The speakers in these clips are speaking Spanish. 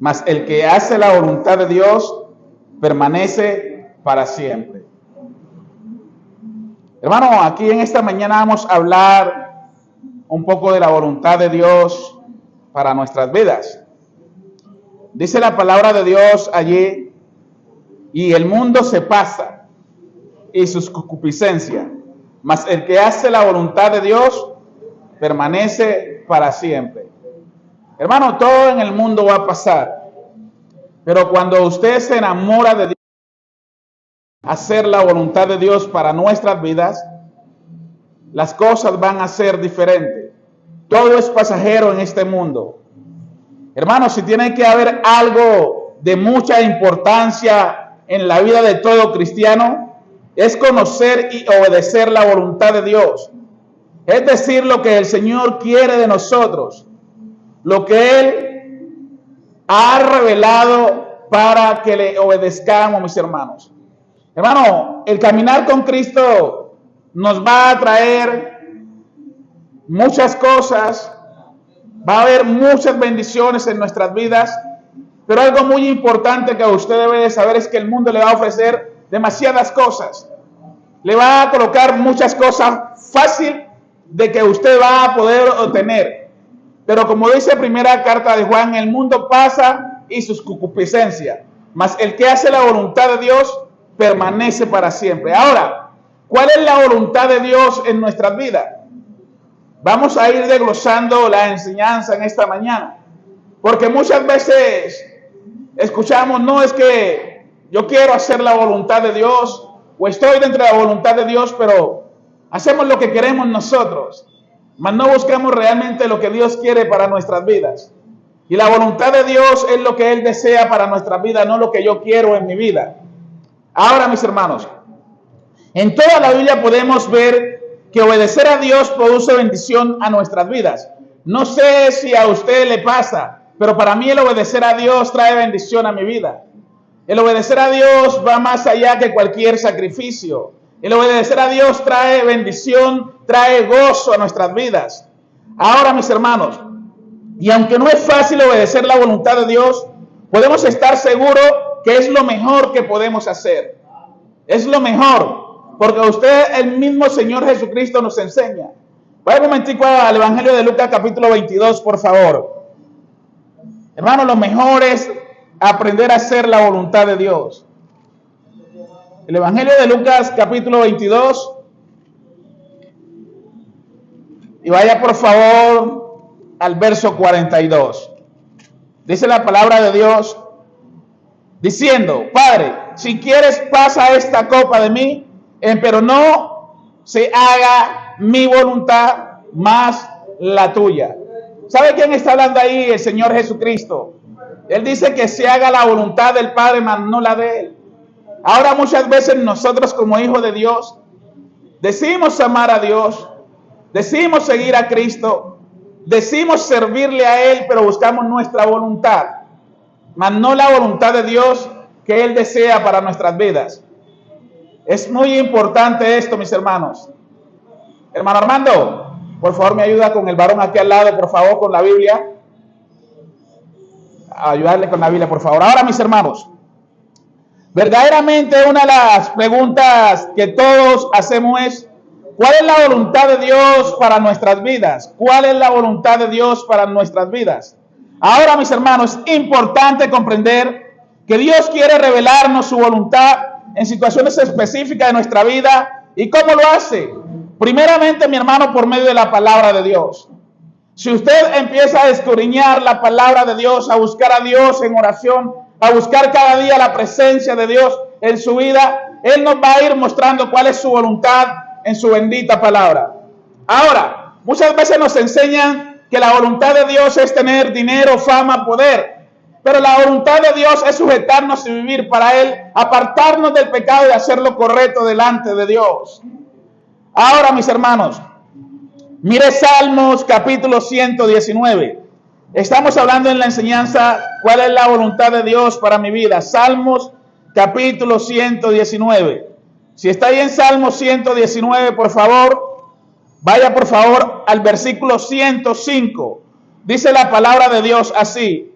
mas el que hace la voluntad de Dios permanece para siempre. Hermano, aquí en esta mañana vamos a hablar un poco de la voluntad de Dios para nuestras vidas. Dice la palabra de Dios allí: y el mundo se pasa y sus concupiscencias, mas el que hace la voluntad de Dios permanece para siempre. Hermano, todo en el mundo va a pasar, pero cuando usted se enamora de Dios, hacer la voluntad de Dios para nuestras vidas, las cosas van a ser diferentes. Todo es pasajero en este mundo. Hermano, si tiene que haber algo de mucha importancia en la vida de todo cristiano, es conocer y obedecer la voluntad de Dios. Es decir, lo que el Señor quiere de nosotros, lo que Él ha revelado para que le obedezcamos, mis hermanos. Hermano, el caminar con Cristo nos va a traer muchas cosas, va a haber muchas bendiciones en nuestras vidas, pero algo muy importante que usted debe de saber es que el mundo le va a ofrecer demasiadas cosas. Le va a colocar muchas cosas fácil de que usted va a poder obtener. Pero como dice primera carta de Juan, el mundo pasa y sus concupiscencias, mas el que hace la voluntad de Dios permanece para siempre. Ahora, ¿cuál es la voluntad de Dios en nuestras vidas? Vamos a ir desglosando la enseñanza en esta mañana, porque muchas veces escuchamos: no, es que yo quiero hacer la voluntad de Dios, o estoy dentro de la voluntad de Dios, pero hacemos lo que queremos nosotros, mas no buscamos realmente lo que Dios quiere para nuestras vidas. Y la voluntad de Dios es lo que Él desea para nuestras vidas, no lo que yo quiero en mi vida. Ahora, mis hermanos, en toda la Biblia podemos ver que obedecer a Dios produce bendición a nuestras vidas. No sé si a usted le pasa, pero para mí el obedecer a Dios trae bendición a mi vida. El obedecer a Dios va más allá que cualquier sacrificio. El obedecer a Dios trae bendición, trae gozo a nuestras vidas. Ahora, mis hermanos, y aunque no es fácil obedecer la voluntad de Dios, podemos estar seguros que es lo mejor que podemos hacer. Es lo mejor, porque usted, el mismo Señor Jesucristo nos enseña. Vaya un momentico al Evangelio de Lucas capítulo 22, por favor. Hermano, lo mejor es aprender a hacer la voluntad de Dios. El Evangelio de Lucas capítulo 22. Y vaya por favor al verso 42. Dice la palabra de Dios diciendo: Padre, si quieres, pasa esta copa de mí, pero no se haga mi voluntad, más la tuya. ¿Sabe quién está hablando ahí? El Señor Jesucristo. Él dice que se haga la voluntad del Padre, más no la de Él. Ahora, muchas veces nosotros como hijos de Dios decimos amar a Dios, decimos seguir a Cristo, decimos servirle a Él, pero buscamos nuestra voluntad, mas no la voluntad de Dios que Él desea para nuestras vidas. Es muy importante esto, mis hermanos. Hermano Armando, por favor me ayuda con el varón aquí al lado, por favor, con la Biblia. Ayudarle con la Biblia, por favor. Ahora, mis hermanos, verdaderamente una de las preguntas que todos hacemos es: ¿cuál es la voluntad de Dios para nuestras vidas? ¿Cuál es la voluntad de Dios para nuestras vidas? Ahora, mis hermanos, es importante comprender que Dios quiere revelarnos su voluntad en situaciones específicas de nuestra vida. ¿Y cómo lo hace? Primeramente, mi hermano, por medio de la palabra de Dios. Si usted empieza a escudriñar la palabra de Dios, a buscar a Dios en oración, a buscar cada día la presencia de Dios en su vida, Él nos va a ir mostrando cuál es su voluntad en su bendita palabra. Ahora, muchas veces nos enseñan que la voluntad de Dios es tener dinero, fama, poder. Pero la voluntad de Dios es sujetarnos y vivir para Él, apartarnos del pecado y hacer lo correcto delante de Dios. Ahora, mis hermanos, mire Salmos capítulo 119. Estamos hablando en la enseñanza cuál es la voluntad de Dios para mi vida. Salmos capítulo 119. Si está ahí en Salmos 119, por favor, vaya por favor al versículo 105. Dice la palabra de Dios así: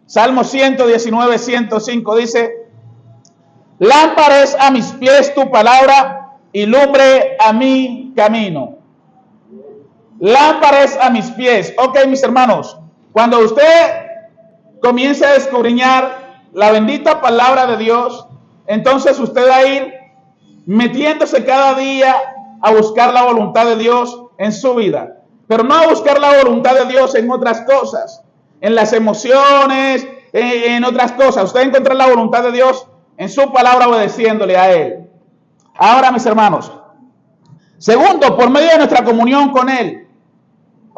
Salmo 119, 105 dice: lámpara es a mis pies tu palabra y lumbre a mi camino. Lámpara es a mis pies. Ok, mis hermanos, cuando usted comience a escudriñar la bendita palabra de Dios, entonces usted va a ir metiéndose cada día a buscar la voluntad de Dios en su vida, pero no a buscar la voluntad de Dios en otras cosas, en las emociones, en otras cosas. Usted encuentra la voluntad de Dios en su palabra, obedeciéndole a Él. Ahora, mis hermanos, segundo, por medio de nuestra comunión con Él.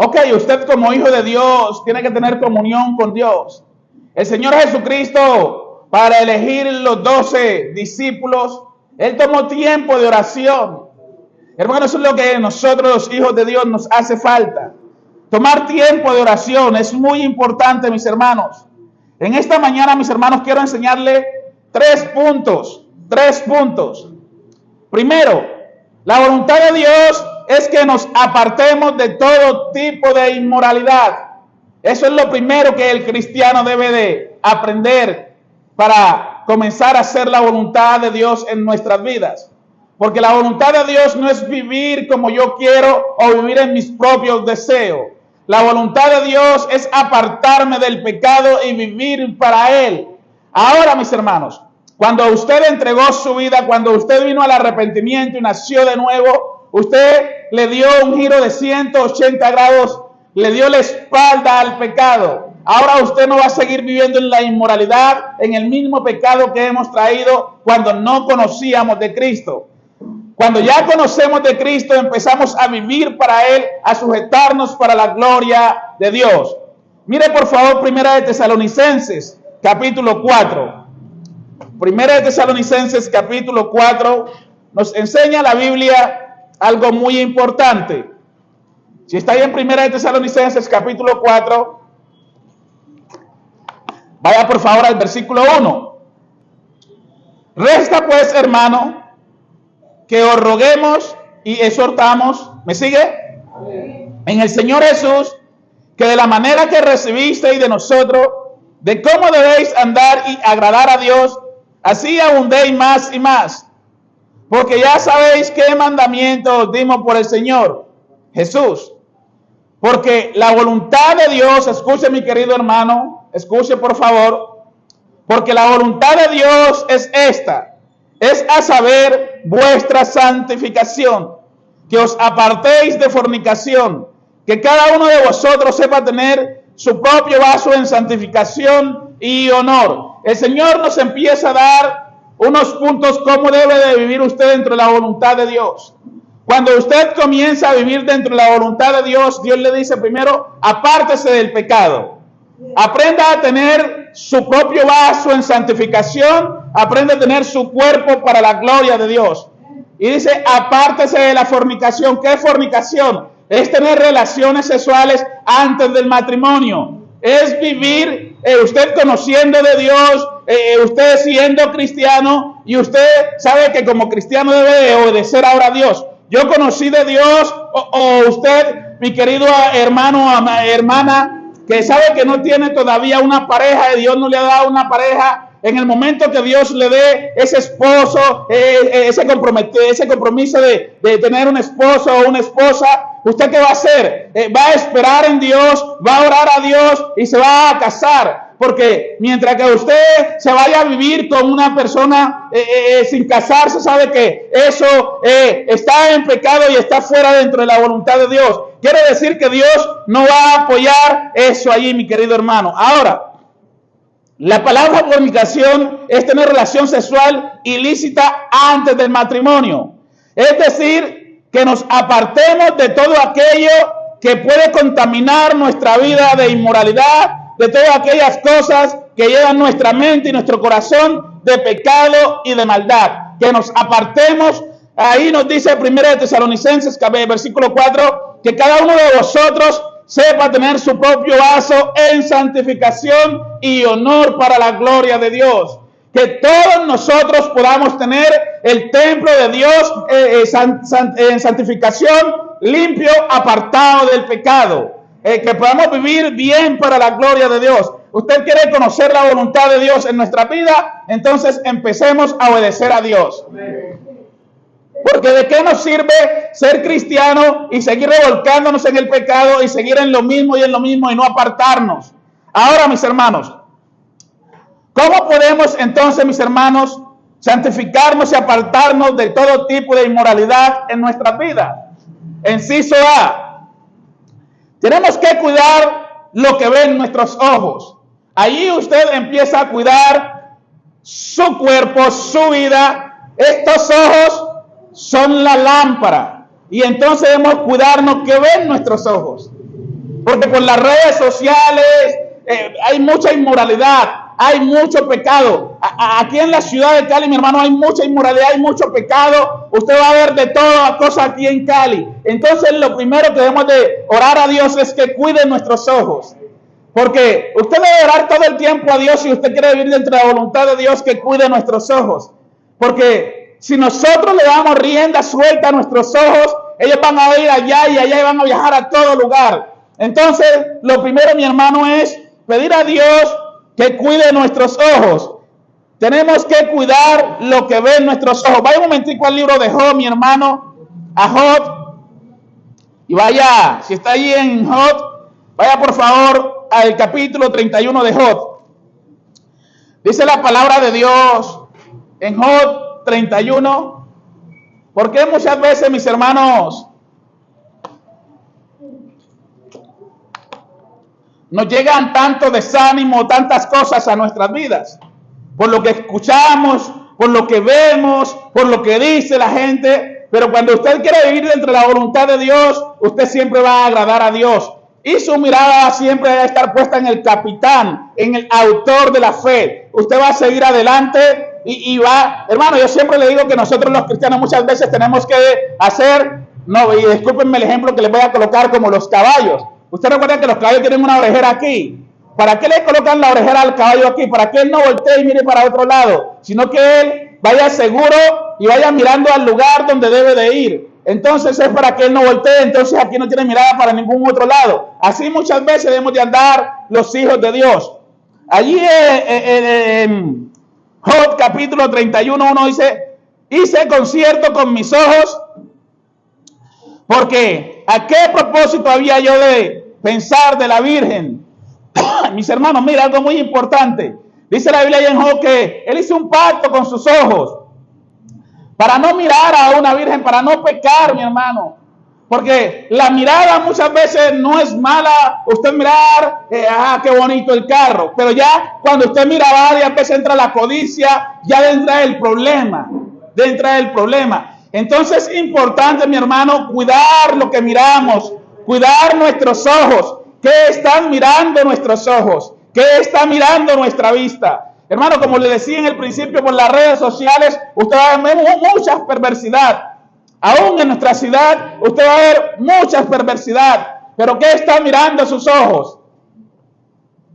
Ok, usted como hijo de Dios tiene que tener comunión con Dios. El Señor Jesucristo, para elegir los 12 discípulos, Él tomó tiempo de oración. Hermanos, eso es lo que nosotros, los hijos de Dios, nos hace falta. Tomar tiempo de oración es muy importante, mis hermanos. En esta mañana, mis hermanos, quiero enseñarle 3 puntos. 3 puntos. Primero, la voluntad de Dios es que nos apartemos de todo tipo de inmoralidad. Eso es lo primero que el cristiano debe de aprender para comenzar a hacer la voluntad de Dios en nuestras vidas. Porque la voluntad de Dios no es vivir como yo quiero o vivir en mis propios deseos. La voluntad de Dios es apartarme del pecado y vivir para Él. Ahora, mis hermanos, cuando usted entregó su vida, cuando usted vino al arrepentimiento y nació de nuevo, usted le dio un giro de 180 grados, le dio la espalda al pecado. Ahora usted no va a seguir viviendo en la inmoralidad, en el mismo pecado que hemos traído cuando no conocíamos de Cristo. Cuando ya conocemos de Cristo, empezamos a vivir para Él, a sujetarnos para la gloria de Dios. Mire por favor, Primera de Tesalonicenses, capítulo 4. Primera de Tesalonicenses, capítulo 4, nos enseña la Biblia algo muy importante. Si está ahí en Primera de Tesalonicenses, capítulo 4, vaya por favor al versículo 1. Resta pues, hermano, que os roguemos y exhortamos, ¿me sigue? Amén. En el Señor Jesús, que de la manera que recibisteis de nosotros, de cómo debéis andar y agradar a Dios, así abundéis más y más. Porque ya sabéis qué mandamiento os dimos por el Señor Jesús. Porque la voluntad de Dios, escuche mi querido hermano, escuche por favor, porque la voluntad de Dios es esta, es a saber vuestra santificación, que os apartéis de fornicación, que cada uno de vosotros sepa tener su propio vaso en santificación y honor. El Señor nos empieza a dar unos puntos cómo debe de vivir usted dentro de la voluntad de Dios. Cuando usted comienza a vivir dentro de la voluntad de Dios, Dios le dice primero, apártese del pecado. Aprenda a tener su propio vaso en santificación, aprenda a tener su cuerpo para la gloria de Dios. Y dice, apártese de la fornicación. ¿Qué es fornicación? Es tener relaciones sexuales antes del matrimonio. Es vivir usted conociendo de Dios, usted siendo cristiano, y usted sabe que como cristiano debe de obedecer ahora a Dios. Yo conocí de Dios, o usted, mi querido hermano, hermana, que sabe que no tiene todavía una pareja, y Dios no le ha dado una pareja. En el momento que Dios le dé ese esposo, ese compromiso de tener un esposo o una esposa, ¿usted qué va a hacer? Va a esperar en Dios, va a orar a Dios y se va a casar. Porque mientras que usted se vaya a vivir con una persona sin casarse, sabe que eso está en pecado y está fuera dentro de la voluntad de Dios. Quiere decir que Dios no va a apoyar eso allí, mi querido hermano. Ahora, la palabra fornicación es tener relación sexual ilícita antes del matrimonio. Es decir, que nos apartemos de todo aquello que puede contaminar nuestra vida de inmoralidad, de todas aquellas cosas que llevan nuestra mente y nuestro corazón de pecado y de maldad. Que nos apartemos. Ahí nos dice 1 Tesalonicenses, versículo 4, que cada uno de vosotros sepa tener su propio vaso en santificación y honor para la gloria de Dios. Que todos nosotros podamos tener el templo de Dios en santificación, limpio, apartado del pecado. Que podamos vivir bien para la gloria de Dios. usted quiere conocer la voluntad de Dios en nuestra vida, entonces empecemos a obedecer a Dios. Porque ¿de qué nos sirve ser cristiano y seguir revolcándonos en el pecado y seguir en lo mismo y no apartarnos? Ahora, mis hermanos, ¿cómo podemos entonces, mis hermanos, santificarnos y apartarnos de todo tipo de inmoralidad en nuestras vidas? Inciso A, tenemos que cuidar lo que ven nuestros ojos. Allí usted empieza a cuidar su cuerpo, su vida. Estos ojos son la lámpara. Y entonces debemos cuidarnos que ven nuestros ojos. Porque por las redes sociales hay mucha inmoralidad, hay mucho pecado. Aquí en la ciudad de Cali, mi hermano, hay mucha inmoralidad, hay mucho pecado. Usted va a ver de todas cosas aquí en Cali. Entonces lo primero que debemos de orar a Dios es que cuide nuestros ojos. Porque usted debe orar todo el tiempo a Dios si usted quiere vivir dentro de la voluntad de Dios, que cuide nuestros ojos. Porque si nosotros le damos rienda suelta a nuestros ojos, ellos van a ir allá y allá y van a viajar a todo lugar. Entonces, lo primero, mi hermano, es pedir a Dios que cuide nuestros ojos. Tenemos que cuidar lo que ven nuestros ojos. Vaya un momentico al libro de Job, mi hermano, a Job. Y vaya, si está ahí en Job, vaya por favor al capítulo 31 de Job. Dice la palabra de Dios en Job 31. Porque muchas veces, mis hermanos, nos llegan tanto desánimo, tantas cosas a nuestras vidas, por lo que escuchamos, por lo que vemos, por lo que dice la gente. Pero cuando usted quiere vivir dentro de la voluntad de Dios, usted siempre va a agradar a Dios. Y su mirada siempre va a estar puesta en el capitán, en el autor de la fe. Usted va a seguir adelante y va. Hermano, yo siempre le digo que nosotros los cristianos muchas veces tenemos que hacer, no, y discúlpenme el ejemplo que les voy a colocar, como los caballos. Usted recuerda que los caballos tienen una orejera aquí. ¿Para qué le colocan la orejera al caballo aquí? Para que él no voltee y mire para otro lado, sino que él vaya seguro y vaya mirando al lugar donde debe de ir. Entonces es para que él no voltee. Entonces aquí no tiene mirada para ningún otro lado. Así muchas veces debemos de andar los hijos de Dios. Allí en Job capítulo 31, uno dice: hice concierto con mis ojos, porque ¿a qué propósito había yo de pensar de la Virgen? Mis hermanos, mira algo muy importante. Dice la Biblia en Job que él hizo un pacto con sus ojos para no mirar a una virgen, para no pecar, mi hermano. Porque la mirada muchas veces no es mala. Usted mirar, qué bonito el carro. Pero ya cuando usted mira varias veces entra la codicia, ya entra el problema. Entonces es importante, mi hermano, cuidar lo que miramos, cuidar nuestros ojos. ¿Qué están mirando nuestros ojos? ¿Qué está mirando nuestra vista? Hermano, como le decía en el principio, por las redes sociales, usted va a ver mucha perversidad. Aún en nuestra ciudad, usted va a ver mucha perversidad. Pero ¿qué está mirando sus ojos?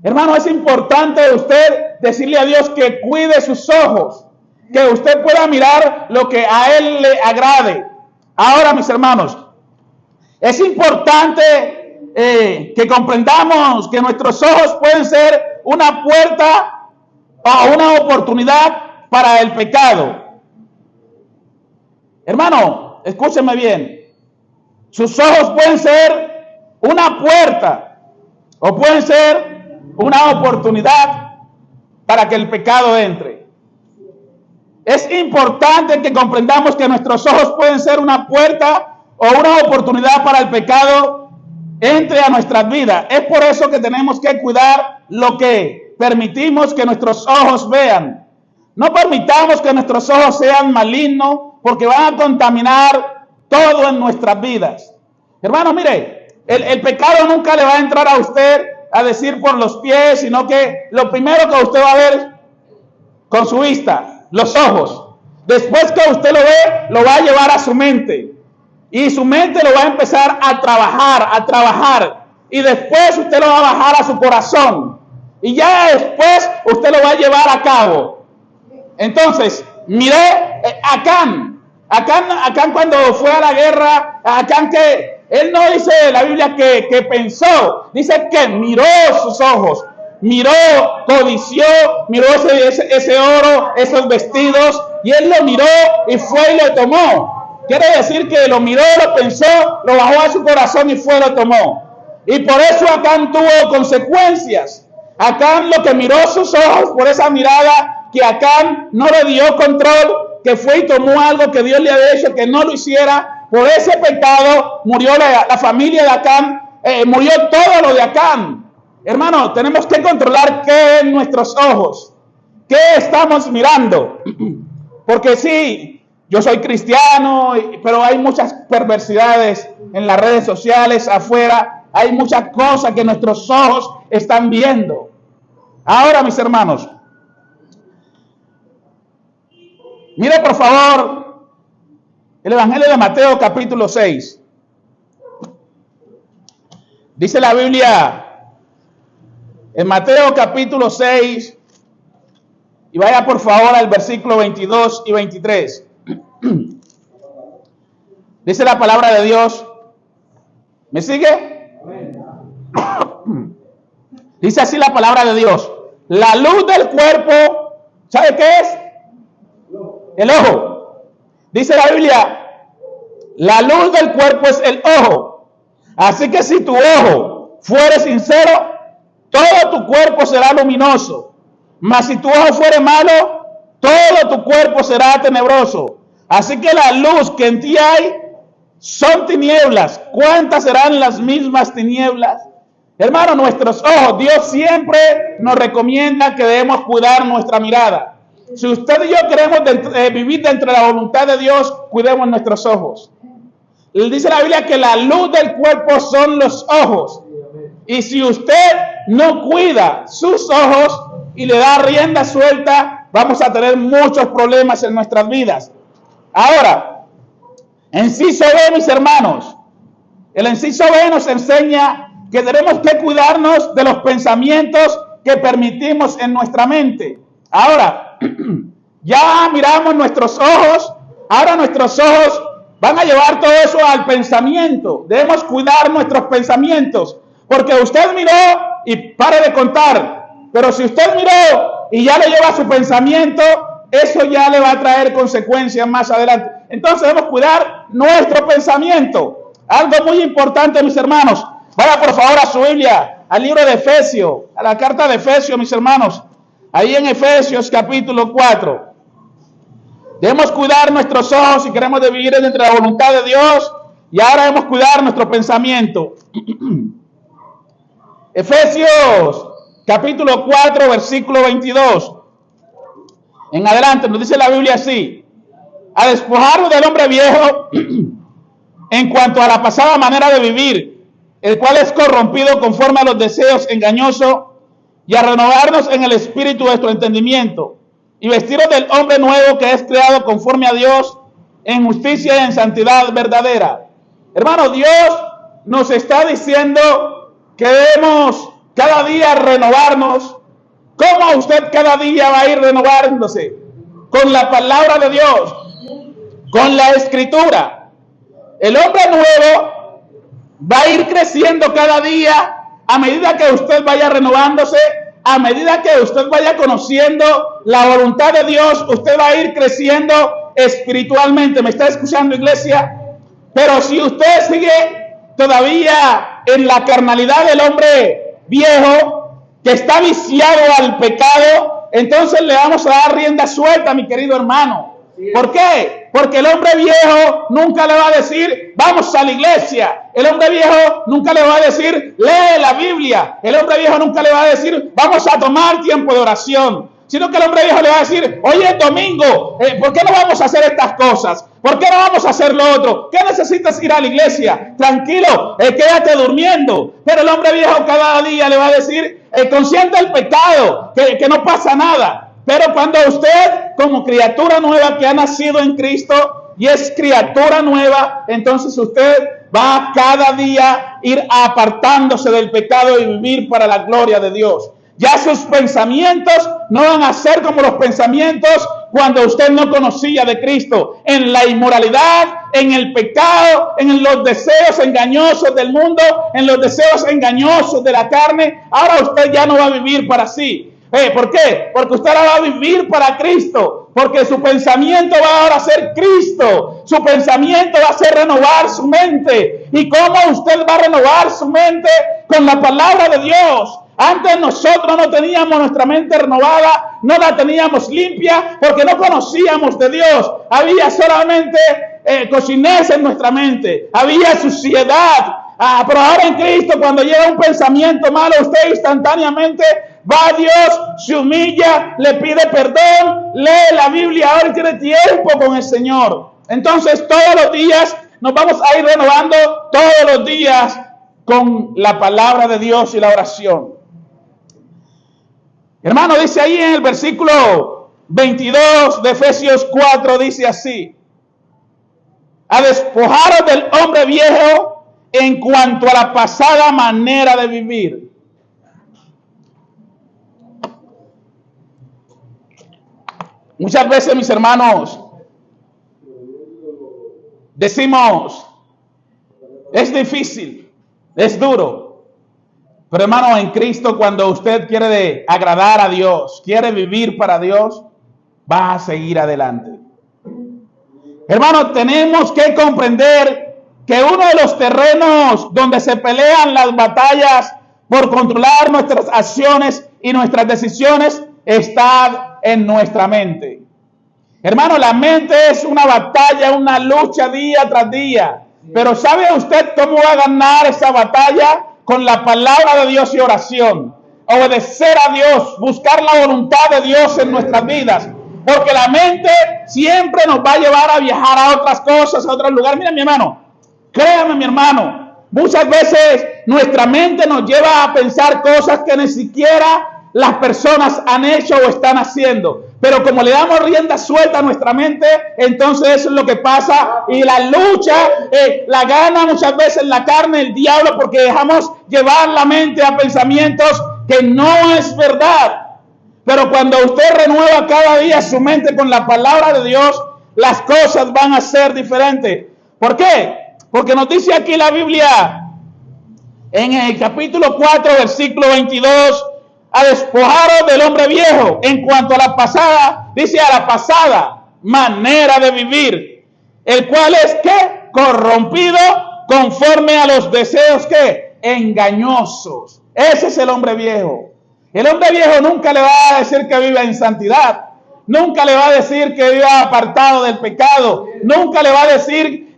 Hermano, es importante usted decirle a Dios que cuide sus ojos, que usted pueda mirar lo que a Él le agrade. Ahora, mis hermanos, es importante que comprendamos que nuestros ojos pueden ser una puerta o una oportunidad para el pecado. Hermano, escúcheme bien. Sus ojos pueden ser una puerta o pueden ser una oportunidad para que el pecado entre. Es importante que comprendamos que nuestros ojos pueden ser una puerta o una oportunidad para el pecado entre a nuestras vidas. Es por eso que tenemos que cuidar lo que permitimos que nuestros ojos vean. No permitamos que nuestros ojos sean malignos, porque van a contaminar todo en nuestras vidas. Hermano, mire, el pecado nunca le va a entrar a usted a decir por los pies, sino que lo primero que usted va a ver con su vista, los ojos. Después que usted lo ve, lo va a llevar a su mente. Y su mente lo va a empezar a trabajar. Y después usted lo va a bajar a su corazón. Y ya después usted lo va a llevar a cabo. Entonces, mire, Acán cuando fue a la guerra, Acán que él no dice la Biblia que pensó, dice que miró sus ojos, miró, codició, miró ese oro, esos vestidos, y él lo miró y fue y lo tomó. Quiere decir que lo miró, lo pensó, lo bajó a su corazón y fue y lo tomó. Y por eso Acán tuvo consecuencias. Acán, lo que miró sus ojos por esa mirada, que Acán no le dio control, que fue y tomó algo que Dios le había hecho que no lo hiciera. Por ese pecado murió la familia de Acán, murió todo lo de Acán. Hermano, tenemos que controlar qué en nuestros ojos, qué estamos mirando. Porque sí, yo soy cristiano, pero hay muchas perversidades en las redes sociales, afuera. Hay muchas cosas que nuestros ojos están viendo. Ahora, mis hermanos, mire por favor el Evangelio de Mateo capítulo 6. Dice la Biblia en Mateo capítulo 6, y vaya por favor al versículo 22 y 23. Dice la palabra de Dios. ¿Me sigue? Dice así la palabra de Dios: la luz del cuerpo, ¿sabe qué es? El ojo. Dice la Biblia: la luz del cuerpo es el ojo. Así que si tu ojo fuere sincero, todo tu cuerpo será luminoso. Mas si tu ojo fuere malo, todo tu cuerpo será tenebroso. Así que la luz que en ti hay son tinieblas. ¿Cuántas serán las mismas tinieblas? Hermano, nuestros ojos, Dios siempre nos recomienda que debemos cuidar nuestra mirada. Si usted y yo queremos vivir dentro de la voluntad de Dios, cuidemos nuestros ojos. Dice la Biblia que la luz del cuerpo son los ojos. Y si usted no cuida sus ojos y le da rienda suelta, vamos a tener muchos problemas en nuestras vidas. Ahora, inciso B, mis hermanos. El inciso B nos enseña que tenemos que cuidarnos de los pensamientos que permitimos en nuestra mente. Ahora, ya miramos nuestros ojos. Ahora nuestros ojos van a llevar todo eso al pensamiento. Debemos cuidar nuestros pensamientos. Porque usted miró y pare de contar. Pero si usted miró y ya le lleva su pensamiento, eso ya le va a traer consecuencias más adelante. Entonces debemos cuidar nuestro pensamiento. Algo muy importante, mis hermanos. Vaya por favor a su Biblia, al libro de Efesios, a la carta de Efesios, mis hermanos. Ahí en Efesios capítulo 4. Debemos cuidar nuestros ojos si queremos vivir dentro de la voluntad de Dios. Y ahora debemos cuidar nuestro pensamiento. Efesios capítulo 4, versículo 22. En adelante nos dice la Biblia así: a despojarnos del hombre viejo en cuanto a la pasada manera de vivir, el cual es corrompido conforme a los deseos engañosos, y a renovarnos en el espíritu de nuestro entendimiento, y vestirnos del hombre nuevo que es creado conforme a Dios en justicia y en santidad verdadera. Hermano, Dios nos está diciendo que debemos cada día renovarnos. ¿Cómo usted cada día va a ir renovándose? Con la palabra de Dios, con la escritura. El hombre nuevo va a ir creciendo cada día a medida que usted vaya renovándose, a medida que usted vaya conociendo la voluntad de Dios. Usted va a ir creciendo espiritualmente. ¿Me está escuchando, iglesia? Pero si usted sigue todavía en la carnalidad del hombre viejo, que está viciado al pecado, entonces le vamos a dar rienda suelta, mi querido hermano. ¿Por qué? Porque el hombre viejo nunca le va a decir, vamos a la iglesia. El hombre viejo nunca le va a decir, lee la Biblia. El hombre viejo nunca le va a decir, vamos a tomar tiempo de oración. Sino que el hombre viejo le va a decir, hoy es domingo, ¿por qué no vamos a hacer estas cosas? ¿Por qué no vamos a hacer lo otro? ¿Qué necesitas ir a la iglesia? Tranquilo, quédate durmiendo. Pero el hombre viejo cada día le va a decir, consciente del pecado, que no pasa nada. Pero cuando usted, como criatura nueva que ha nacido en Cristo y es criatura nueva, entonces usted va cada día ir apartándose del pecado y vivir para la gloria de Dios. Ya sus pensamientos no van a ser como los pensamientos cuando usted no conocía de Cristo, en la inmoralidad, en el pecado, en los deseos engañosos del mundo, en los deseos engañosos de la carne. Ahora usted ya no va a vivir para sí. ¿Por qué? Porque usted ahora va a vivir para Cristo, porque su pensamiento va ahora a ser Cristo, su pensamiento va a ser renovar su mente. ¿Y cómo usted va a renovar su mente? Con la palabra de Dios. Antes nosotros no teníamos nuestra mente renovada, no la teníamos limpia, porque no conocíamos de Dios. Había solamente cochinés en nuestra mente, había suciedad. Pero ahora en Cristo, cuando llega un pensamiento malo, usted instantáneamente va a Dios, se humilla, le pide perdón, lee la Biblia ahora y tiene tiempo con el Señor. Entonces todos los días nos vamos a ir renovando, todos los días con la palabra de Dios y la oración. Hermano, dice ahí en el versículo 22 de Efesios 4, dice así: a despojaros del hombre viejo en cuanto a la pasada manera de vivir. Muchas veces, mis hermanos, decimos, es difícil, es duro. Pero hermano, en Cristo, cuando usted quiere agradar a Dios, quiere vivir para Dios, va a seguir adelante. Hermano, tenemos que comprender que uno de los terrenos donde se pelean las batallas por controlar nuestras acciones y nuestras decisiones está en nuestra mente. Hermano, la mente es una batalla, una lucha día tras día. Pero ¿sabe usted cómo va a ganar esa batalla? Con la palabra de Dios y oración. Obedecer a Dios, buscar la voluntad de Dios en nuestras vidas. Porque la mente siempre nos va a llevar a viajar a otras cosas, a otros lugares. Mira, mi hermano, créame, mi hermano, muchas veces nuestra mente nos lleva a pensar cosas que ni siquiera las personas han hecho o están haciendo. Pero como le damos rienda suelta a nuestra mente, entonces eso es lo que pasa. Y la lucha la gana muchas veces la carne, el diablo, porque dejamos llevar la mente a pensamientos que no es verdad. Pero cuando usted renueva cada día su mente con la palabra de Dios, las cosas van a ser diferentes. ¿Por qué? Porque nos dice aquí la Biblia, en el capítulo 4, versículo 22, a despojaros del hombre viejo en cuanto a la pasada, dice a la pasada manera de vivir, el cual es ¿qué? Corrompido conforme a los deseos ¿qué? Engañosos. Ese es el hombre viejo. El hombre viejo nunca le va a decir que viva en santidad, nunca le va a decir que viva apartado del pecado, nunca le va a decir,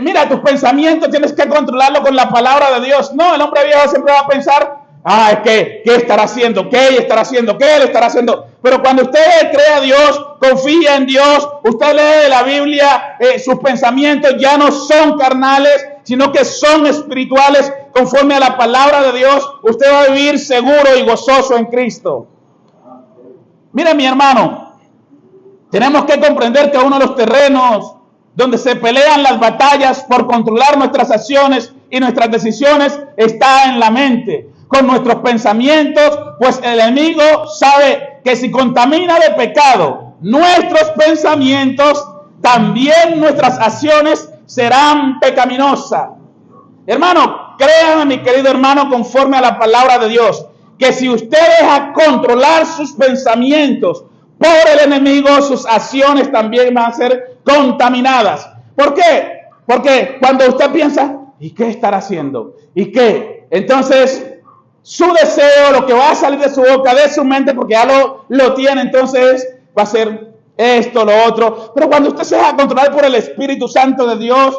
mira, tus pensamientos tienes que controlarlo con la palabra de Dios. No, el hombre viejo siempre va a pensar, es que, ¿qué estará haciendo? ¿Qué ella estará haciendo? ¿Qué él estará haciendo? Pero cuando usted cree a Dios, confía en Dios, usted lee la Biblia, sus pensamientos ya no son carnales, sino que son espirituales, conforme a la palabra de Dios, usted va a vivir seguro y gozoso en Cristo. Mire, mi hermano, tenemos que comprender que uno de los terrenos donde se pelean las batallas por controlar nuestras acciones y nuestras decisiones está en la mente, con nuestros pensamientos, pues el enemigo sabe que si contamina de pecado nuestros pensamientos, también nuestras acciones serán pecaminosas. Hermano, créame, mi querido hermano, conforme a la palabra de Dios, que si usted deja controlar sus pensamientos por el enemigo, sus acciones también van a ser contaminadas. ¿Por qué? Porque cuando usted piensa, ¿y qué estará haciendo? ¿Y qué? Entonces, su deseo, lo que va a salir de su boca, de su mente, porque ya lo tiene, entonces va a ser esto, lo otro. Pero cuando usted se deja controlar por el Espíritu Santo de Dios,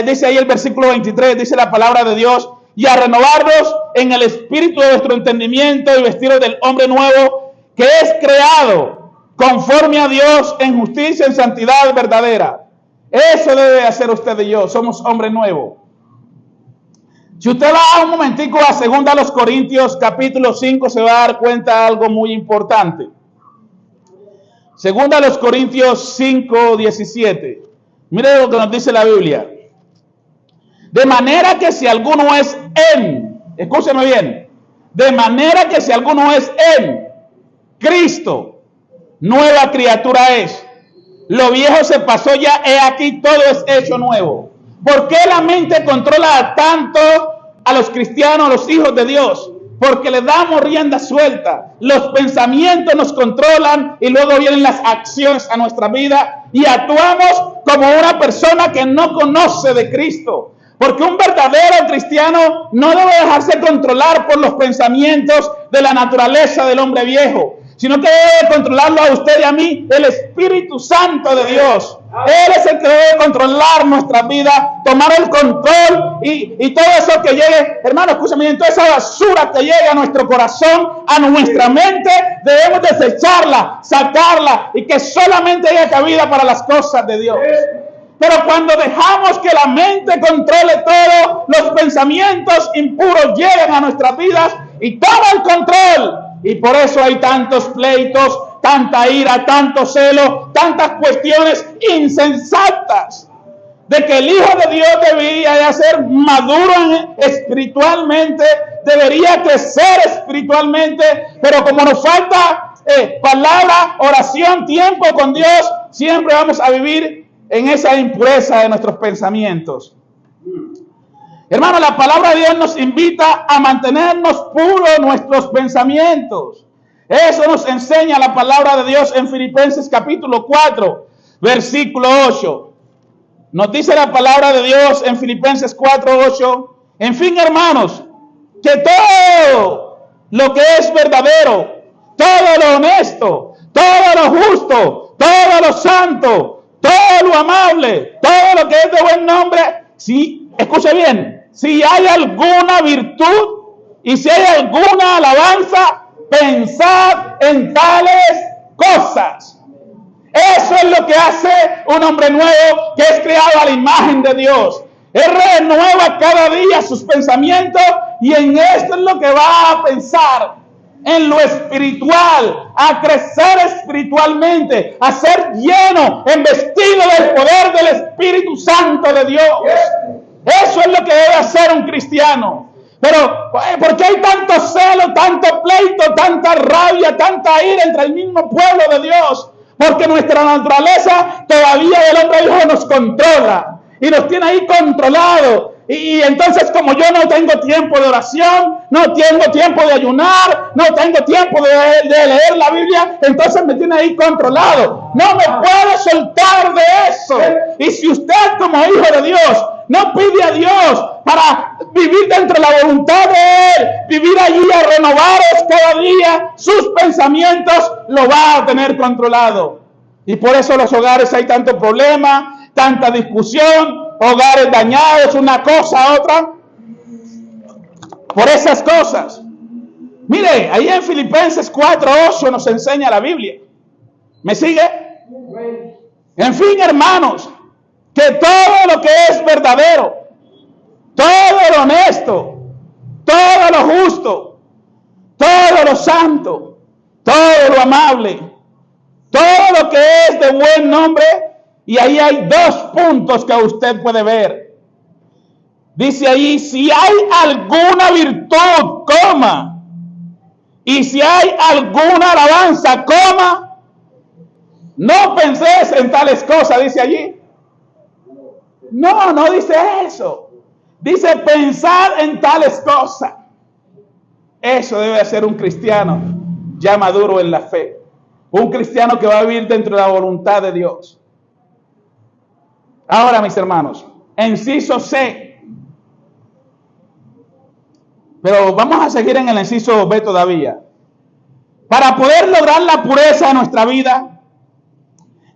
dice ahí el versículo 23, dice la palabra de Dios, y a renovarnos en el espíritu de vuestro entendimiento y vestiros del hombre nuevo, que es creado conforme a Dios en justicia, en santidad verdadera. Eso debe hacer usted y yo, somos hombre nuevo. Si usted va un momentico a 2 Corintios capítulo 5, se va a dar cuenta de algo muy importante. 2 Corintios 5, 17. Mire lo que nos dice la Biblia. De manera que si alguno es en, escúcheme bien, de manera que si alguno es en Cristo, nueva criatura es. Lo viejo se pasó ya, he aquí todo es hecho nuevo. ¿Por qué la mente controla tanto a los cristianos, a los hijos de Dios? Porque le damos rienda suelta. Los pensamientos nos controlan y luego vienen las acciones a nuestra vida y actuamos como una persona que no conoce de Cristo. Porque un verdadero cristiano no debe dejarse controlar por los pensamientos de la naturaleza del hombre viejo, sino que debe controlarlo a usted y a mí el Espíritu Santo de Dios. Él es el que debe controlar nuestra vida, tomar el control y todo eso que llegue, hermano, escúchame, toda esa basura que llegue a nuestro corazón, a nuestra mente, debemos desecharla, sacarla y que solamente haya cabida para las cosas de Dios. Pero cuando dejamos que la mente controle todo, los pensamientos impuros llegan a nuestras vidas y toma el control. Y por eso hay tantos pleitos, tanta ira, tanto celo, tantas cuestiones insensatas. De que el Hijo de Dios debería de ser maduro espiritualmente, debería crecer espiritualmente, pero como nos falta palabra, oración, tiempo con Dios, siempre vamos a vivir en esa impureza de nuestros pensamientos. Hermano, la palabra de Dios nos invita a mantenernos puros nuestros pensamientos. Eso nos enseña la palabra de Dios en Filipenses capítulo 4, versículo 8. Nos dice la palabra de Dios en Filipenses 4, 8. En fin, hermanos, que todo lo que es verdadero, todo lo honesto, todo lo justo, todo lo santo, todo lo amable, todo lo que es de buen nombre, si, escuche bien, si hay alguna virtud y si hay alguna alabanza, pensad en tales cosas. Eso es lo que hace un hombre nuevo que es creado a la imagen de Dios. Él renueva cada día sus pensamientos y en esto es lo que va a pensar, en lo espiritual, a crecer espiritualmente, a ser lleno, embestido del poder del Espíritu Santo de Dios. Eso es lo que debe hacer un cristiano. Pero, ¿por qué hay tanto celo, tanto pleito, tanta rabia, tanta ira entre el mismo pueblo de Dios? Porque nuestra naturaleza todavía del hombre viejo nos controla y nos tiene ahí controlado. Y entonces, como yo no tengo tiempo de oración, no tengo tiempo de ayunar, no tengo tiempo de leer la Biblia, entonces me tiene ahí controlado. No me puedo soltar de eso. Y si usted como hijo de Dios no pide a Dios para vivir dentro de la voluntad de Él, vivir allí a renovaros cada día, sus pensamientos lo va a tener controlado. Y por eso en los hogares hay tanto problema, tanta discusión, hogares dañados, una cosa, otra. Por esas cosas. Mire, ahí en Filipenses 4:8 nos enseña la Biblia. ¿Me sigue? En fin, hermanos, que todo lo que es verdadero, todo lo honesto, todo lo justo, todo lo santo, todo lo amable, todo lo que es de buen nombre, y ahí hay dos puntos que usted puede ver. Dice ahí, si hay alguna virtud, coma, y si hay alguna alabanza, coma, no penséis en tales cosas, dice allí. No dice eso. Dice pensar en tales cosas. Eso debe ser un cristiano ya maduro en la fe. Un cristiano que va a vivir dentro de la voluntad de Dios. Ahora, mis hermanos, inciso C. Pero vamos a seguir en el inciso B todavía. Para poder lograr la pureza de nuestra vida,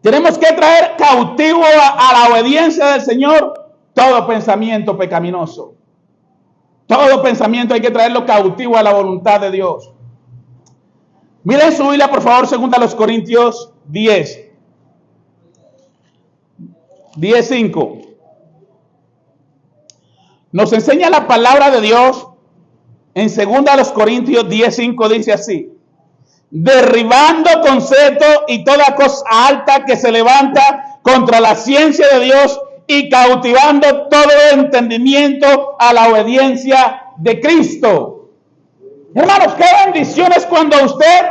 tenemos que traer cautivo a la obediencia del Señor todo pensamiento pecaminoso. Todo pensamiento hay que traerlo cautivo a la voluntad de Dios. Miren su Biblia, por favor, 2 Corintios 10:5. Nos enseña la palabra de Dios en 2 Corintios 10:5, dice así: derribando concepto y toda cosa alta que se levanta contra la ciencia de Dios y cautivando todo entendimiento a la obediencia de Cristo. Hermanos, qué bendiciones cuando usted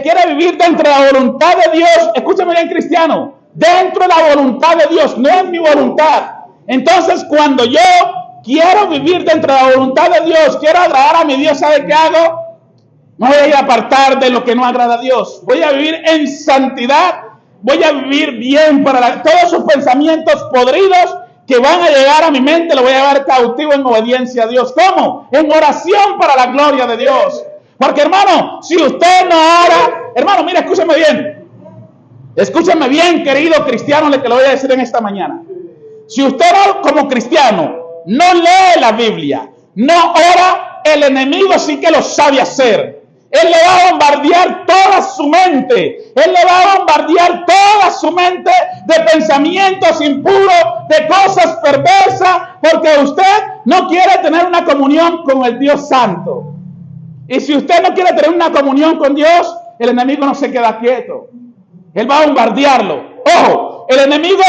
quiere vivir dentro de la voluntad de Dios, escúchame bien, cristiano, dentro de la voluntad de Dios, no es mi voluntad. Entonces, cuando yo quiero vivir dentro de la voluntad de Dios, quiero agradar a mi Dios, ¿sabe qué hago? No voy a ir a apartar de lo que no agrada a Dios. Voy a vivir en santidad. Voy a vivir bien para todos esos pensamientos podridos que van a llegar a mi mente, lo voy a llevar cautivo en obediencia a Dios. ¿Cómo? En oración para la gloria de Dios. Porque, hermano, si usted no ora, hermano, mira, escúcheme bien. Escúcheme bien, querido cristiano, le que lo voy a decir en esta mañana. Si usted como cristiano no lee la Biblia, no ora, el enemigo sí que lo sabe hacer. Él le va a bombardear toda su mente. Él le va a bombardear toda su mente de pensamientos impuros, de cosas perversas, porque usted no quiere tener una comunión con el Dios Santo. Y si usted no quiere tener una comunión con Dios, el enemigo no se queda quieto. Él va a bombardearlo. Ojo, el enemigo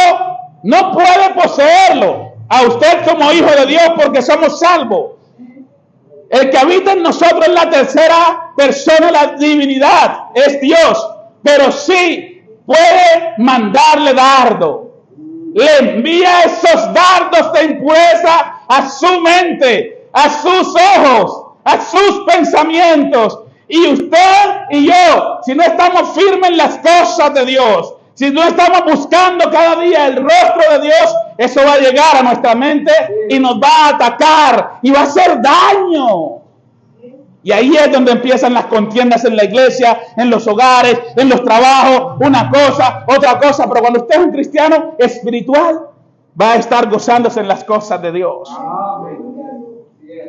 no puede poseerlo a usted como hijo de Dios porque somos salvos. El que habita en nosotros es la tercera persona de la divinidad, es Dios, pero sí puede mandarle dardo. Le envía esos dardos de impureza a su mente, a sus ojos, a sus pensamientos. Y usted y yo, si no estamos firmes en las cosas de Dios, si no estamos buscando cada día el rostro de Dios, eso va a llegar a nuestra mente y nos va a atacar y va a hacer daño. Y ahí es donde empiezan las contiendas en la iglesia, en los hogares, en los trabajos, una cosa, otra cosa. Pero cuando usted es un cristiano espiritual, va a estar gozándose en las cosas de Dios.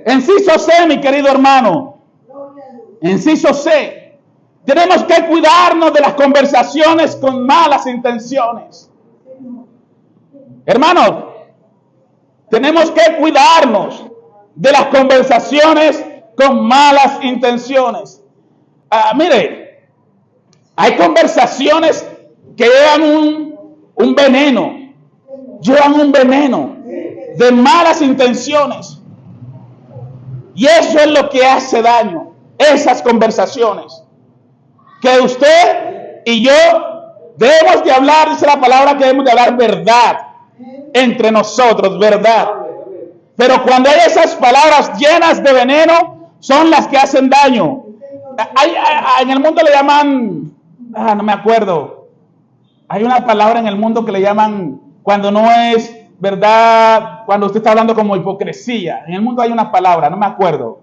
Inciso C, mi querido hermano. Inciso C. Tenemos que cuidarnos de las conversaciones con malas intenciones. Hermanos, tenemos que cuidarnos de las conversaciones con malas intenciones. Mire, hay conversaciones que llevan un veneno, de malas intenciones. Y eso es lo que hace daño, esas conversaciones. Que usted y yo debemos de hablar, dice la palabra que debemos de hablar verdad entre nosotros, verdad. Pero cuando hay esas palabras llenas de veneno, son las que hacen daño. En el mundo le llaman, no me acuerdo, hay una palabra en el mundo que le llaman, cuando no es verdad, cuando usted está hablando como hipocresía. En el mundo hay una palabra, no me acuerdo.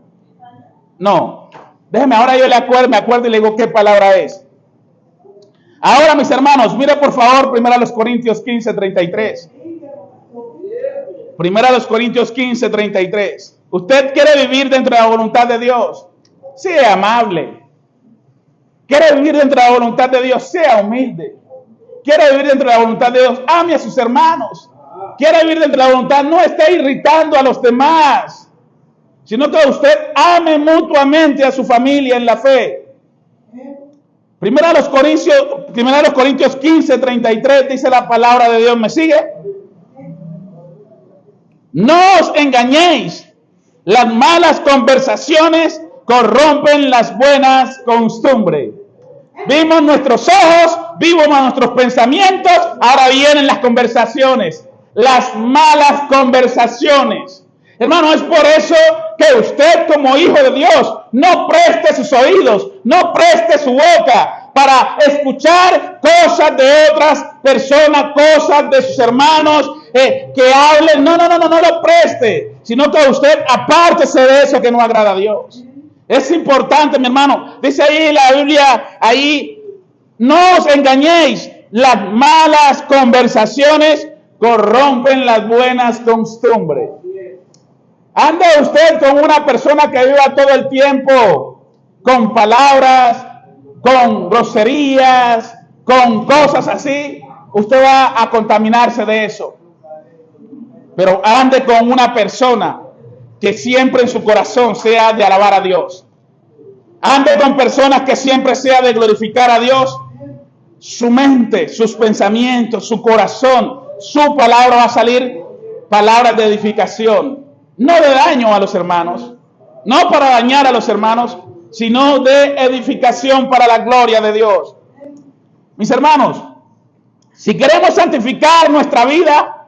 No. Déjeme, ahora yo me acuerdo y le digo qué palabra es. Ahora, mis hermanos, mire por favor 1 Corintios 15, 33. 1 Corintios 15, 33. ¿Usted quiere vivir dentro de la voluntad de Dios? Sea amable. ¿Quiere vivir dentro de la voluntad de Dios? Sea humilde. ¿Quiere vivir dentro de la voluntad de Dios? Ame a sus hermanos. ¿Quiere vivir dentro de la voluntad? No esté irritando a los demás, sino que usted ame mutuamente a su familia en la fe. 1 Corintios 15, 33 dice la palabra de Dios. ¿Me sigue? No os engañéis. Las malas conversaciones corrompen las buenas costumbres. Vimos nuestros ojos, vimos nuestros pensamientos, ahora vienen las conversaciones. Las malas conversaciones. Hermano, es por eso que usted como hijo de Dios no preste sus oídos, no preste su boca para escuchar cosas de otras personas, cosas de sus hermanos que hablen. No lo preste, sino que usted apártese de eso que no agrada a Dios. Es importante, mi hermano. Dice ahí la Biblia, no os engañéis, las malas conversaciones corrompen las buenas costumbres. ¿Anda usted con una persona que viva todo el tiempo con palabras, con groserías, con cosas así? Usted va a contaminarse de eso. Pero ande con una persona que siempre en su corazón sea de alabar a Dios. Ande con personas que siempre sea de glorificar a Dios. Su mente, sus pensamientos, su corazón, su palabra va a salir palabras de edificación. No de daño a los hermanos, no para dañar a los hermanos, sino de edificación para la gloria de Dios. Mis hermanos, si queremos santificar nuestra vida,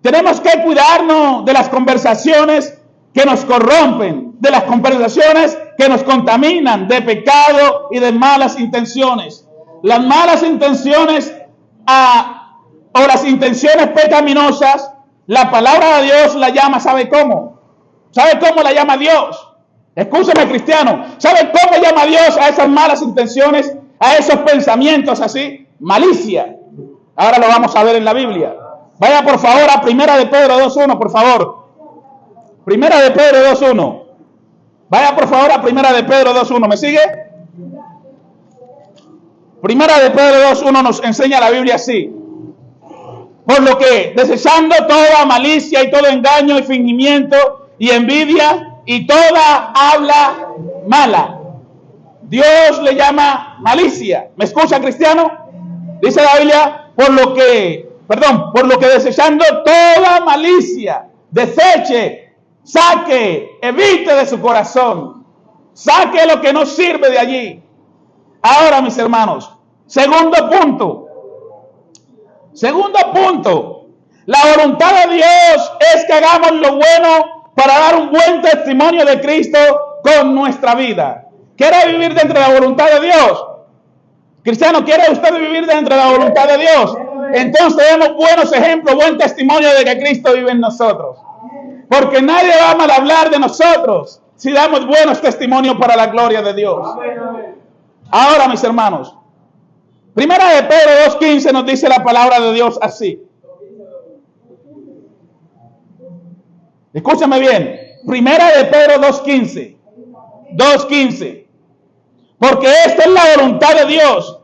tenemos que cuidarnos de las conversaciones que nos corrompen, de las conversaciones que nos contaminan de pecado y de malas intenciones. Las malas intenciones o las intenciones pecaminosas, la palabra de Dios la llama, ¿sabe cómo? ¿Sabe cómo la llama Dios? Escúcheme, cristiano, ¿sabe cómo llama Dios a esas malas intenciones, a esos pensamientos así? Malicia. Ahora lo vamos a ver en la Biblia. Vaya por favor a Primera de Pedro 2.1, por favor. Primera de Pedro 2.1. Vaya por favor a Primera de Pedro 2.1. ¿Me sigue? Primera de Pedro 2.1 nos enseña la Biblia así. Por lo que, desechando toda malicia y todo engaño y fingimiento y envidia y toda habla mala. Dios le llama malicia. ¿Me escucha, cristiano? Dice la Biblia, por lo que desechando toda malicia, deseche, saque, evite de su corazón, saque lo que no sirve de allí. Ahora, mis hermanos, segundo punto, la voluntad de Dios es que hagamos lo bueno para dar un buen testimonio de Cristo con nuestra vida. ¿Quiere vivir dentro de la voluntad de Dios? Cristiano, ¿quiere usted vivir dentro de la voluntad de Dios? Entonces demos buenos ejemplos, buen testimonio de que Cristo vive en nosotros. Porque nadie va a mal hablar de nosotros si damos buenos testimonios para la gloria de Dios. Ahora, mis hermanos, Primera de Pedro 2.15 nos dice la palabra de Dios así. Escúchame bien. Primera de Pedro 2.15. 2.15. Porque esta es la voluntad de Dios,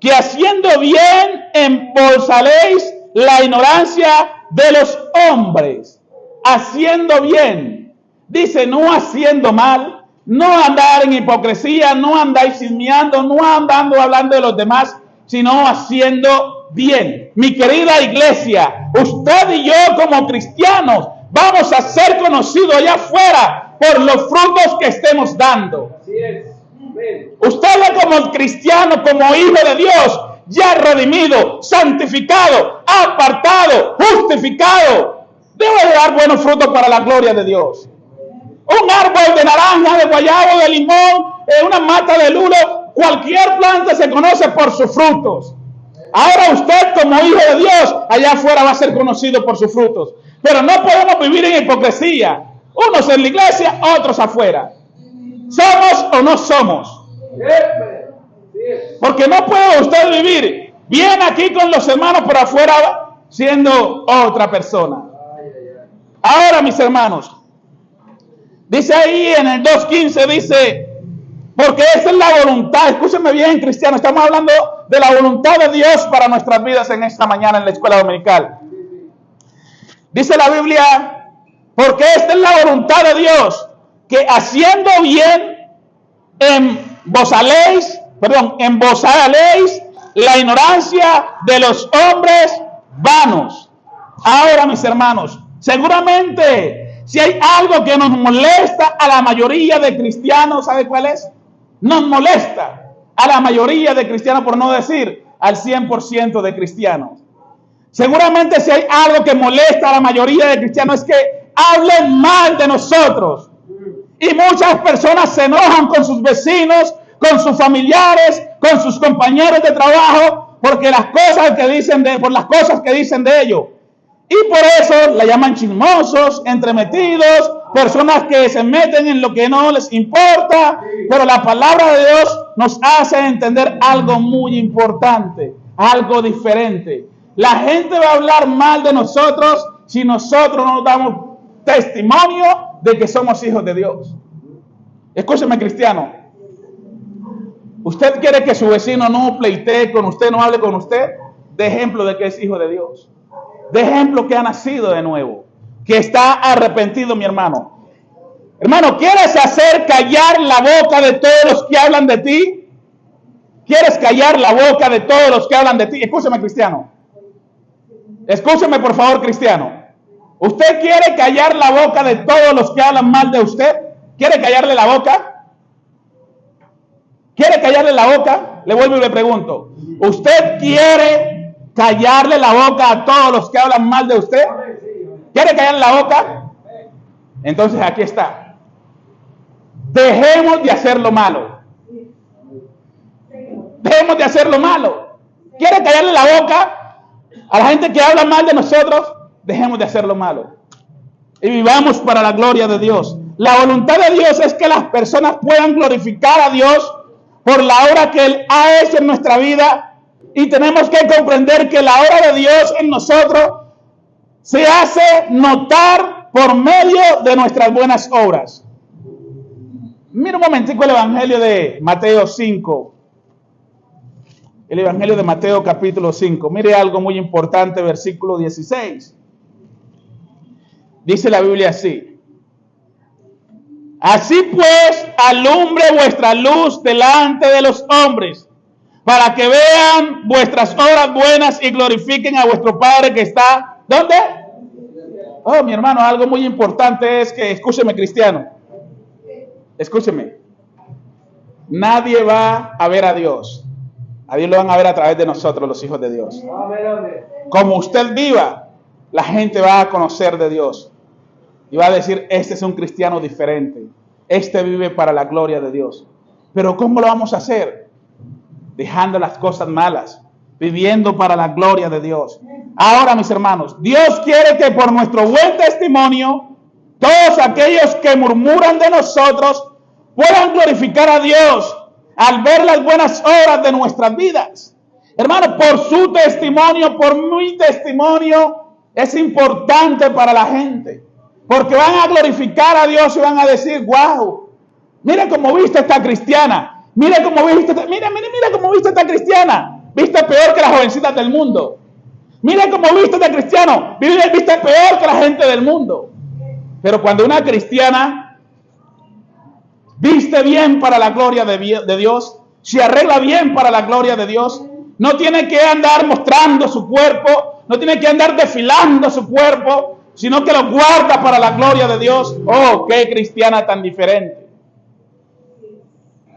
que haciendo bien embolsaréis la ignorancia de los hombres. Haciendo bien. Dice, no haciendo mal, no andar en hipocresía, no andáis chismeando, no andando hablando de los demás, sino haciendo bien. Mi querida iglesia, usted y yo como cristianos vamos a ser conocidos allá afuera por los frutos que estemos dando. Así es. Usted como cristiano, como hijo de Dios, ya redimido, santificado, apartado, justificado, debe de dar buenos frutos para la gloria de Dios. Un árbol de naranja, de guayabo, de limón, una mata de lulo, cualquier planta se conoce por sus frutos. Ahora usted como hijo de Dios, allá afuera va a ser conocido por sus frutos. Pero no podemos vivir en hipocresía. Unos en la iglesia, otros afuera. ¿Somos o no somos? Porque no puede usted vivir bien aquí con los hermanos, por afuera siendo otra persona. Ahora, mis hermanos, dice ahí en el 2.15, dice, porque esa es la voluntad. Escúchenme bien, cristiano, estamos hablando de la voluntad de Dios para nuestras vidas en esta mañana en la escuela dominical. Dice la Biblia, porque esta es la voluntad de Dios, que haciendo bien embosaléis la ignorancia de los hombres vanos. Ahora, mis hermanos, seguramente si hay algo que nos molesta a la mayoría de cristianos, ¿sabe cuál es? Nos molesta a la mayoría de cristianos, por no decir al 100% de cristianos. Seguramente si hay algo que molesta a la mayoría de cristianos es que hablen mal de nosotros. Y muchas personas se enojan con sus vecinos, con sus familiares, con sus compañeros de trabajo, porque por las cosas que dicen de ellos. Y por eso la llaman chismosos, entremetidos, personas que se meten en lo que no les importa. Pero la palabra de Dios nos hace entender algo muy importante, algo diferente. La gente va a hablar mal de nosotros si nosotros no damos testimonio de que somos hijos de Dios. Escúcheme, cristiano. ¿Usted quiere que su vecino no pleitee con usted, no hable con usted? De ejemplo de que es hijo de Dios. De ejemplo que ha nacido de nuevo, que está arrepentido, mi hermano. Hermano, ¿quieres hacer callar la boca de todos los que hablan de ti? ¿Quieres callar la boca de todos los que hablan de ti? Escúcheme, cristiano. Escúcheme, por favor, cristiano. ¿Usted quiere callar la boca de todos los que hablan mal de usted? ¿Quiere callarle la boca? ¿Quiere callarle la boca? Le vuelvo y le pregunto. ¿Usted quiere callarle la boca a todos los que hablan mal de usted? ¿Quiere callarle la boca? Entonces aquí está. Dejemos de hacer lo malo. Dejemos de hacer lo malo. ¿Quiere callarle la boca a la gente que habla mal de nosotros? Dejemos de hacer lo malo. Y vivamos para la gloria de Dios. La voluntad de Dios es que las personas puedan glorificar a Dios por la obra que Él ha hecho en nuestra vida. Y tenemos que comprender que la obra de Dios en nosotros se hace notar por medio de nuestras buenas obras. Mira un momentico el Evangelio de Mateo 5. El Evangelio de Mateo capítulo 5. Mire algo muy importante, versículo 16. Dice la Biblia así. Así pues, alumbre vuestra luz delante de los hombres, para que vean vuestras obras buenas y glorifiquen a vuestro Padre que está, ¿dónde? Oh, mi hermano, algo muy importante es que, escúcheme, cristiano, escúcheme. Nadie va a ver a Dios. A Dios lo van a ver a través de nosotros, los hijos de Dios. Como usted viva, la gente va a conocer de Dios. Y va a decir, este es un cristiano diferente. Este vive para la gloria de Dios. Pero ¿cómo lo vamos a hacer? Dejando las cosas malas, viviendo para la gloria de Dios. Ahora, mis hermanos, Dios quiere que por nuestro buen testimonio, todos aquellos que murmuran de nosotros puedan glorificar a Dios al ver las buenas obras de nuestras vidas. Hermano, por su testimonio, por mi testimonio, es importante para la gente. Porque van a glorificar a Dios y van a decir, wow, mira cómo viste esta cristiana. Mira cómo viste, mira cómo viste esta cristiana. Viste peor que las jovencitas del mundo. Mira cómo viste este cristiano. Viste peor que la gente del mundo. Pero cuando una cristiana viste bien para la gloria de Dios, se arregla bien para la gloria de Dios, no tiene que andar mostrando su cuerpo, no tiene que andar desfilando su cuerpo, sino que lo guarda para la gloria de Dios. Oh, qué cristiana tan diferente.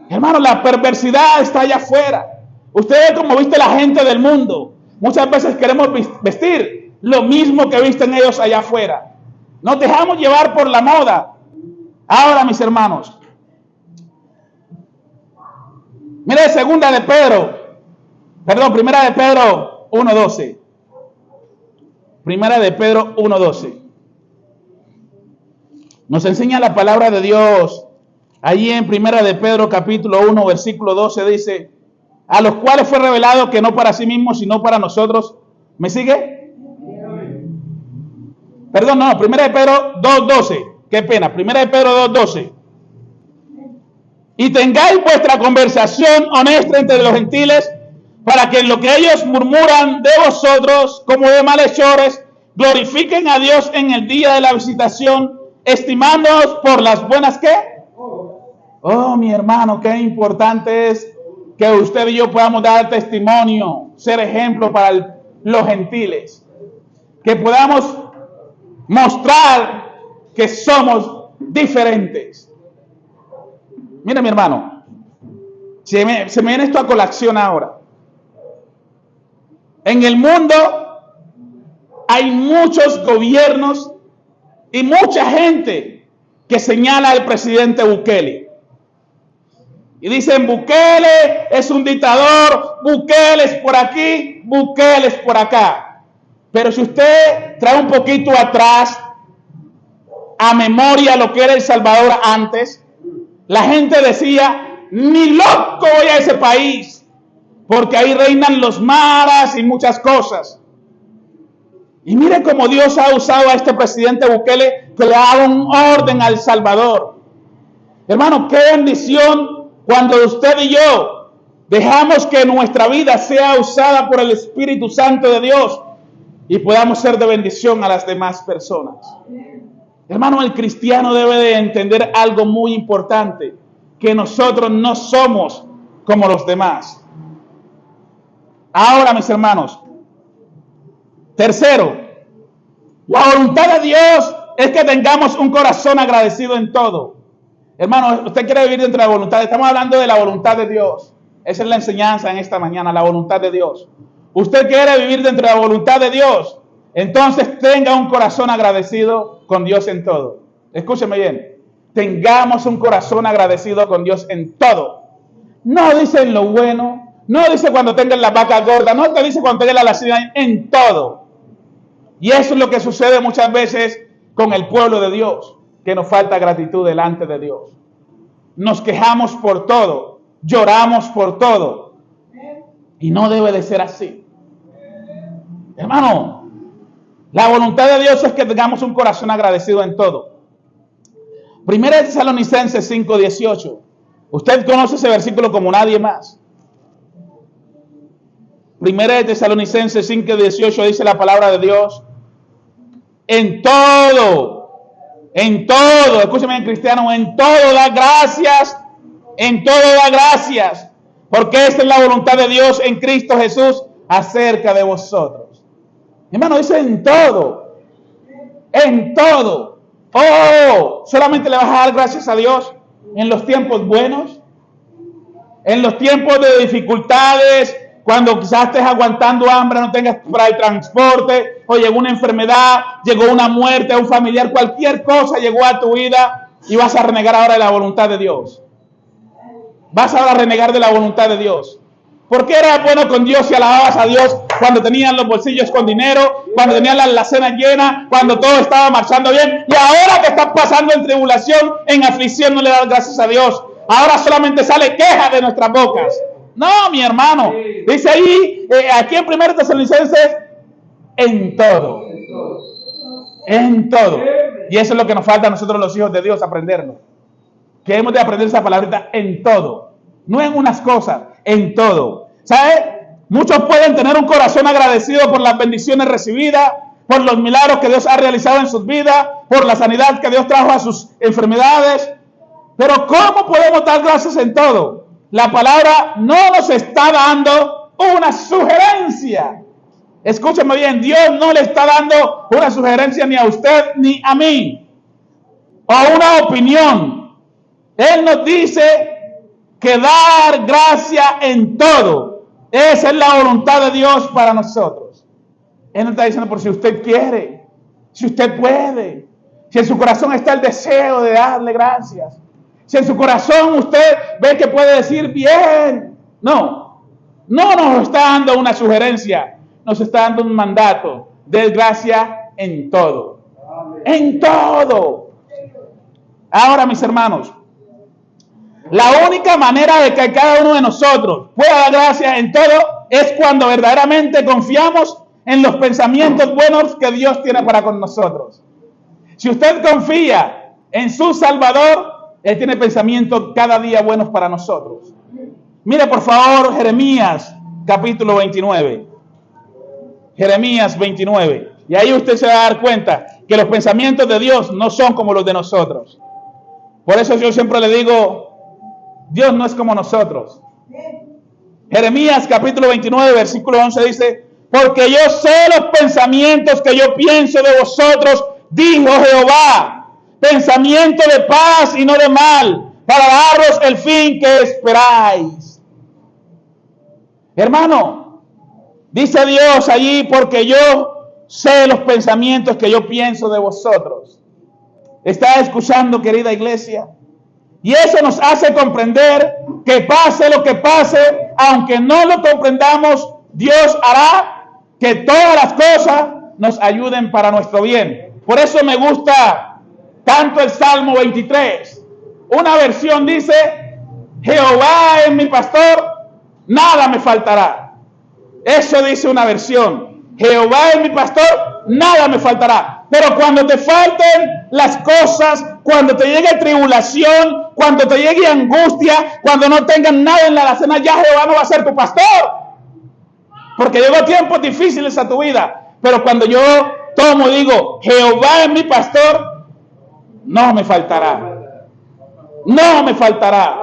Hermano, la perversidad está allá afuera. Usted ve cómo viste la gente del mundo. Muchas veces queremos vestir lo mismo que visten ellos allá afuera. Nos dejamos llevar por la moda. Ahora, mis hermanos, mire primera de Pedro 1:12. Primera de Pedro 1:12. Nos enseña la palabra de Dios. Allí en Primera de Pedro capítulo 1 versículo 12 dice, a los cuales fue revelado que no para sí mismos, sino para nosotros. ¿Me sigue? Perdón, no, Primera de Pedro 2:12. Qué pena, Primera de Pedro 2:12. Y tengáis vuestra conversación honesta entre los gentiles, para que en lo que ellos murmuran de vosotros como de malhechores, glorifiquen a Dios en el día de la visitación, estimándoos por las buenas ¿qué? Oh, mi hermano, qué importante es que usted y yo podamos dar testimonio, ser ejemplo para los gentiles, que podamos mostrar que somos diferentes. Mira, mi hermano, se me viene esto a colación ahora. En el mundo hay muchos gobiernos y mucha gente que señala al presidente Bukele. Y dicen, Bukele es un dictador, Bukele es por aquí, Bukele es por acá. Pero si usted trae un poquito atrás, a memoria lo que era El Salvador antes, la gente decía, ni loco voy a ese país, porque ahí reinan los maras y muchas cosas. Y mire cómo Dios ha usado a este presidente Bukele que le haga un orden a El Salvador. Hermano, qué bendición cuando usted y yo dejamos que nuestra vida sea usada por el Espíritu Santo de Dios y podamos ser de bendición a las demás personas. Hermano, el cristiano debe de entender algo muy importante, que nosotros no somos como los demás. Ahora, mis hermanos, tercero, la voluntad de Dios es que tengamos un corazón agradecido en todo. Hermano, usted quiere vivir dentro de la voluntad. Estamos hablando de la voluntad de Dios. Esa es la enseñanza en esta mañana, la voluntad de Dios. Usted quiere vivir dentro de la voluntad de Dios. Entonces tenga un corazón agradecido con Dios en todo. Escúcheme bien. Tengamos un corazón agradecido con Dios en todo. No dice en lo bueno. No dice cuando tengan la vaca gorda. No te dice cuando tengan la lasaña. En todo. Y eso es lo que sucede muchas veces con el pueblo de Dios. Que nos falta gratitud delante de Dios. Nos quejamos por todo. Lloramos por todo. Y no debe de ser así. Hermano, la voluntad de Dios es que tengamos un corazón agradecido en todo. Primera de Tesalonicenses 5:18. Usted conoce ese versículo como nadie más. Primera de Tesalonicenses 5:18 dice la palabra de Dios. En todo, escúcheme en cristiano, en todo da gracias, porque esta es la voluntad de Dios en Cristo Jesús acerca de vosotros. Hermano, dice en todo. Oh, solamente le vas a dar gracias a Dios en los tiempos buenos, en los tiempos de dificultades, cuando quizás estés aguantando hambre, no tengas para el transporte, o llegó una enfermedad, llegó una muerte a un familiar, cualquier cosa llegó a tu vida y vas a renegar ahora de la voluntad de Dios. Vas ahora a renegar de la voluntad de Dios. ¿Por qué eras bueno con Dios y alababas a Dios cuando tenían los bolsillos con dinero, cuando tenían la alacena llena, cuando todo estaba marchando bien? Y ahora que estás pasando en tribulación, en aflicción, no le das gracias a Dios. Ahora solamente sale queja de nuestras bocas. No, mi hermano. Dice ahí, aquí en 1 Tesalonicenses, en todo. Y eso es lo que nos falta a nosotros los hijos de Dios, aprenderlo. Que hemos de aprender esa palabrita en todo. No en unas cosas, en todo. ¿Sabe? Muchos pueden tener un corazón agradecido por las bendiciones recibidas, por los milagros que Dios ha realizado en sus vidas, por la sanidad que Dios trajo a sus enfermedades. Pero ¿cómo podemos dar gracias en todo? La palabra no nos está dando una sugerencia. Escúchame bien, Dios no le está dando una sugerencia ni a usted ni a mí, o una opinión. Él nos dice que dar gracia en todo. Esa es la voluntad de Dios para nosotros. Él nos está diciendo por si usted quiere, si usted puede, si en su corazón está el deseo de darle gracias, si en su corazón usted ve que puede decir bien. No nos está dando una sugerencia, nos está dando un mandato de gracia en todo. En todo. Ahora, mis hermanos, la única manera de que cada uno de nosotros pueda dar gracia en todo es cuando verdaderamente confiamos en los pensamientos buenos que Dios tiene para con nosotros. Si usted confía en su Salvador, Él tiene pensamientos cada día buenos para nosotros. Mire por favor Jeremías capítulo 29. Jeremías 29. Y ahí usted se va a dar cuenta que los pensamientos de Dios no son como los de nosotros. Por eso yo siempre le digo, Dios no es como nosotros. Jeremías capítulo 29 versículo 11 dice, porque yo sé los pensamientos que yo pienso de vosotros, dijo Jehová, pensamiento de paz y no de mal, para daros el fin que esperáis. Hermano, dice Dios allí, porque yo sé los pensamientos que yo pienso de vosotros. ¿Está escuchando, querida iglesia? Y eso nos hace comprender que pase lo que pase, aunque no lo comprendamos, Dios hará que todas las cosas nos ayuden para nuestro bien. Por eso me gusta tanto el Salmo 23. Una versión dice, Jehová es mi pastor, nada me faltará. Eso dice una versión. Jehová es mi pastor, nada me faltará. Pero cuando te falten las cosas, cuando te llegue tribulación, cuando te llegue angustia, cuando no tengas nada en la alacena, ya Jehová no va a ser tu pastor. Porque llegó tiempos difíciles a tu vida. Pero cuando yo tomo, digo, Jehová es mi pastor, no me faltará. No me faltará.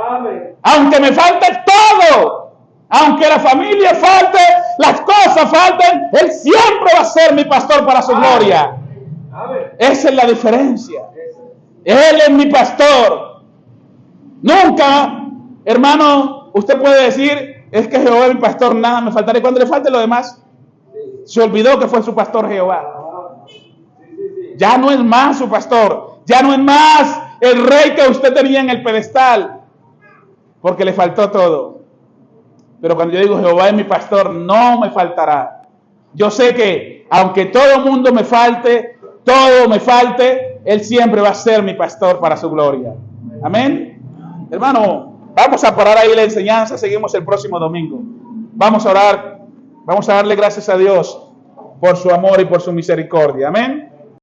Aunque me falte todo, aunque la familia falte, las cosas falten, Él siempre va a ser mi pastor para su gloria. Esa es la diferencia. Él es mi pastor. Nunca, hermano, usted puede decir, es que Jehová es mi pastor, nada me faltará. Y cuando le falte lo demás, se olvidó que fue su pastor Jehová. Ya no es más su pastor, ya no es más el rey que usted tenía en el pedestal, porque le faltó todo. Pero cuando yo digo Jehová es mi pastor, no me faltará. Yo sé que aunque todo mundo me falte, todo me falte, Él siempre va a ser mi pastor para su gloria. Amén. Hermano, vamos a parar ahí la enseñanza, seguimos el próximo domingo. Vamos a orar, vamos a darle gracias a Dios por su amor y por su misericordia. Amén.